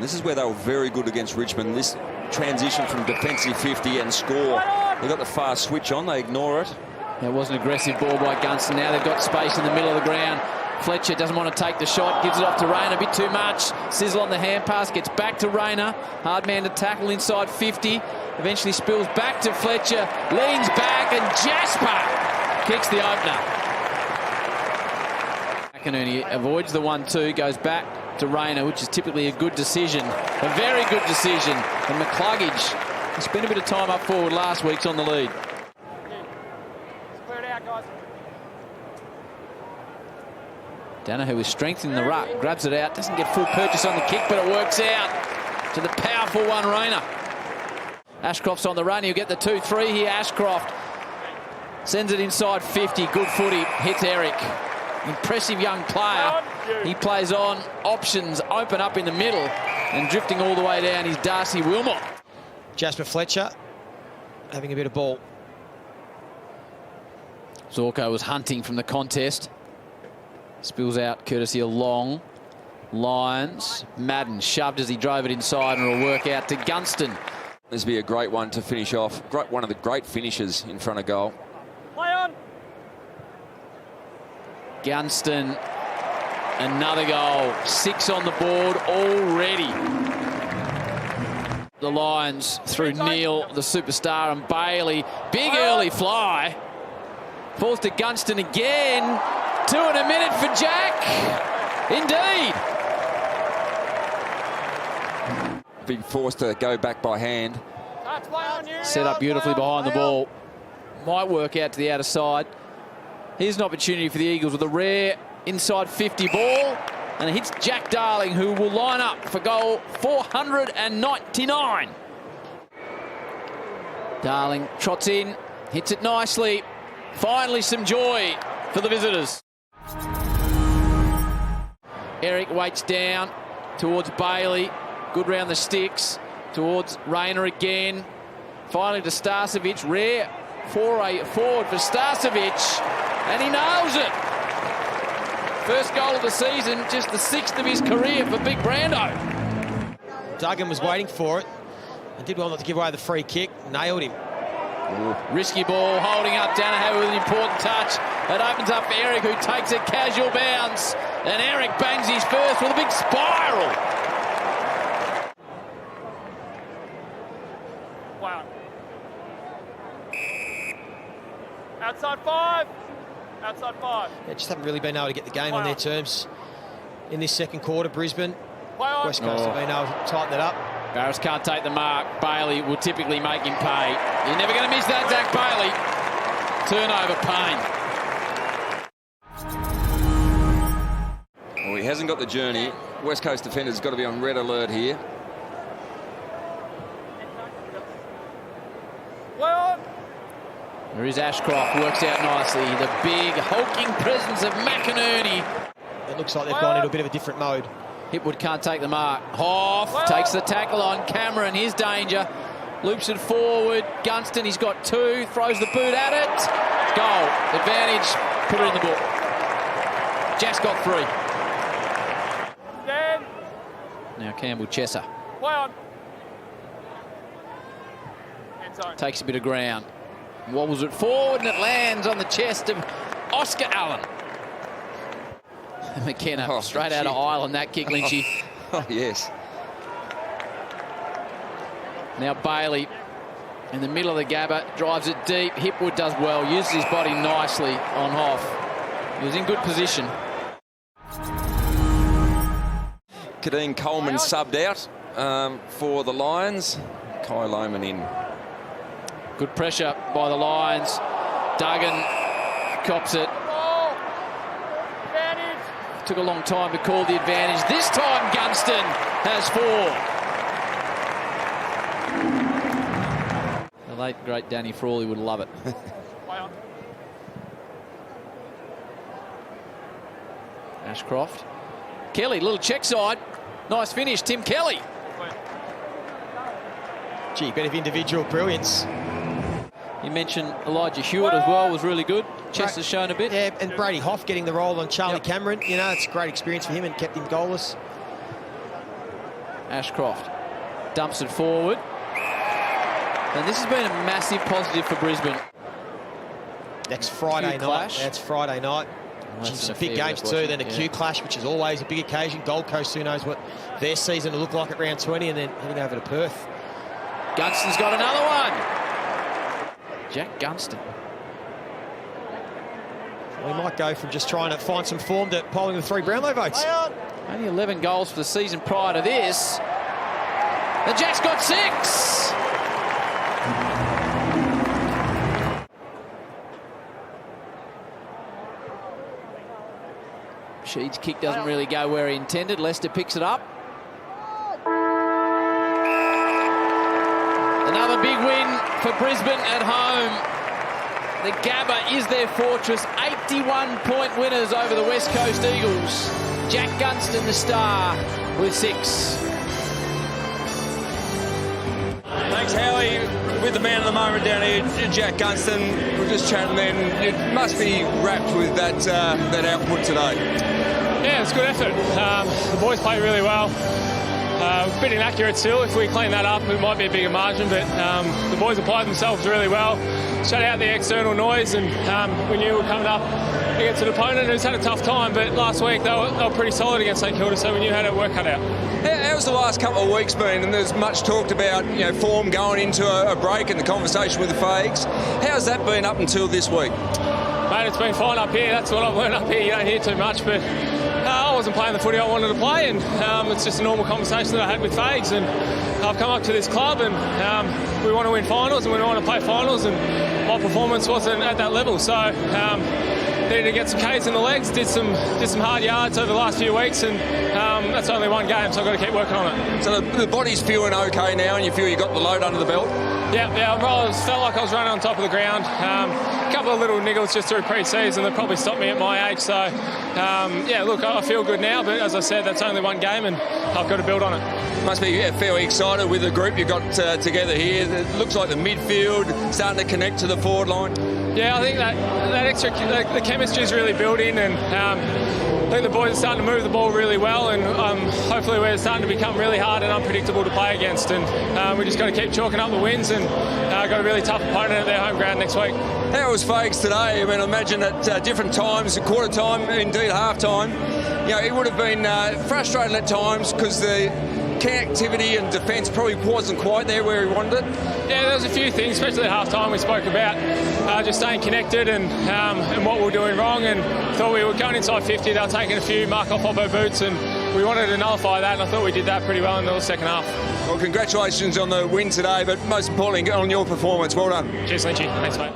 This is where they were very good against Richmond. This transition from defensive 50 and score. They got the fast switch on. They ignore it. It was an aggressive ball by Gunston. Now they've got space in the middle of the ground. Fletcher doesn't want to take the shot, gives it off to Rayner, a bit too much. Sizzle on the hand pass, gets back to Rayner. Hard man to tackle inside 50. Eventually spills back to Fletcher, leans back, and Jasper kicks the opener. McInerney avoids the 1-2, goes back to Rayner, which is typically a good decision. A very good decision. And McCluggage, he spent a bit of time up forward last week's on the lead. Clear it out, guys. Danaher with strength in the ruck, grabs it out, doesn't get full purchase on the kick, but it works out to the powerful one, Rayner. Ashcroft's on the run, he'll get the 2-3 here. Ashcroft sends it inside 50, good footy, hits Eric. Impressive young player. He plays on, options open up in the middle, and drifting all the way down is Darcy Wilmot. Jasper Fletcher having a bit of ball. Zorko was hunting from the contest. Spills out courtesy of Long. Lions. Madden shoved as he drove it inside, and it'll work out to Gunston. This will be a great one to finish off. One of the great finishes in front of goal. Play on. Gunston, another goal. 6 on the board already. The Lions through Neil, the superstar, and Bailey. Big early fly. Falls to Gunston again. 2 in a minute for Jack. Indeed. Being forced to go back by hand. Set up beautifully behind the ball. Might work out to the outer side. Here's an opportunity for the Eagles with a rare inside 50 ball. And it hits Jack Darling, who will line up for goal 499. Darling trots in, hits it nicely. Finally some joy for the visitors. Eric waits down towards Bailey. Good round the sticks. Towards Rayner again. Finally to Starcevic. Rare foray forward for Starcevic. And he nails it. First goal of the season, just the 6th of his career for Big Brando. Duggan was waiting for it and did well not to give away the free kick. Nailed him. Ooh. Risky ball, holding up Danaher with an important touch. It opens up for Eric, who takes a casual bounce. And Eric bangs his first with a big spiral. Wow. Outside 5. Outside 5. Yeah, just haven't really been able to get the game on their terms in this second quarter. Brisbane, West Coast have been able to tighten it up. Barris can't take the mark. Bailey will typically make him pay. You're never going to miss that, Zach Bailey. Turnover, Payne. Well, he hasn't got the journey. West Coast defenders got to be on red alert here. There is Ashcroft, works out nicely. The big hulking presence of McInerney. It looks like they've gone into a bit of a different mode. Hipwood can't take the mark. Hoff takes the tackle on. Cameron, his danger. Loops it forward. Gunston, he's got 2. Throws the boot at it. Goal. Advantage. Put it in the book. Jack's got 3. Stand. Now Campbell Chesser. Play on. Takes a bit of ground. Wobbles it forward, and it lands on the chest of Oscar Allen. McKenna, straight out of Ireland, that kick, Lynchy. Oh, yes. Now Bailey in the middle of the Gabba, drives it deep. Hipwood does well, uses his body nicely on Hoff. He was in good position. Kadeen Coleman subbed out for the Lions. Kai Lohman in. Good pressure by the Lions. Duggan cops it. Took a long time to call the advantage. This time Gunston has 4. The late, great Danny Frawley would love it. Ashcroft. Kelly, little check side. Nice finish, Tim Kelly. Gee, bit of individual brilliance. You mentioned Elijah Hewitt as well, was really good. Chester's shown a bit. Yeah, and Brady Hoff getting the role on Charlie Cameron. You know, it's a great experience for him and kept him goalless. Ashcroft dumps it forward. And this has been a massive positive for Brisbane. Next Friday night. Clash. That's Friday night. That's Some a big fair games bit, too. wasn't Then it? the Q Clash, which is always a big occasion. Gold Coast, who knows what their season will look like at round 20, and then heading over to Perth. Gunston's got another one. Jack Gunston. We might go from just trying to find some form to polling the 3 Brownlow votes. Only 11 goals for the season prior to this. The Jack's got 6. Sheed's kick doesn't really go where he intended. Leicester picks it up. Another big win for Brisbane at home. The Gabba is their fortress. 81-point winners over the West Coast Eagles. Jack Gunston, the star, with 6. Thanks, Howie. With the man of the moment down here, Jack Gunston. We're just chatting then. It must be wrapped with that output today. Yeah, it's a good effort. The boys play really well. A bit inaccurate still. If we clean that up, it might be a bigger margin, but the boys applied themselves really well. Shut out the external noise, and we knew we were coming up against an opponent who's had a tough time, but last week they were pretty solid against St Kilda, so we knew how to work cut out. How's the last couple of weeks been? And there's much talked about, form going into a break and the conversation with the Fags. How's that been up until this week? Mate, it's been fine up here. That's what I've learned up here. You don't hear too much, but I wasn't playing the footy I wanted to play, and it's just a normal conversation that I had with Fags, and I've come up to this club, and we want to win finals and we want to play finals, and my performance wasn't at that level, so needed to get some Ks in the legs, did some hard yards over the last few weeks, and that's only one game, so I've got to keep working on it. So the body's feeling okay now, and you feel you got the load under the belt? Yeah, I felt like I was running on top of the ground. A couple of little niggles just through pre-season that probably stopped me at my age. So, yeah, look, I feel good now, but as I said, that's only one game, and I've got to build on it. Must be fairly excited with the group you got together here. It looks like the midfield starting to connect to the forward line. Yeah, I think that extra the chemistry is really building, and I think the boys are starting to move the ball really well, and hopefully we're starting to become really hard and unpredictable to play against, and we just got to keep chalking up the wins, and got a really tough opponent at their home ground next week. How was Fags today? I mean, I imagine at different times, quarter time, indeed half time, it would have been frustrating at times because the connectivity and defence probably wasn't quite there where he wanted it. Yeah, there was a few things, especially at half time we spoke about just staying connected and what we were doing wrong, and thought we were going inside 50, they were taking a few mark-off boots, and we wanted to nullify that, and I thought we did that pretty well in the second half. Well, congratulations on the win today, but most importantly on your performance. Well done. Cheers, Lynchy. Thanks, mate.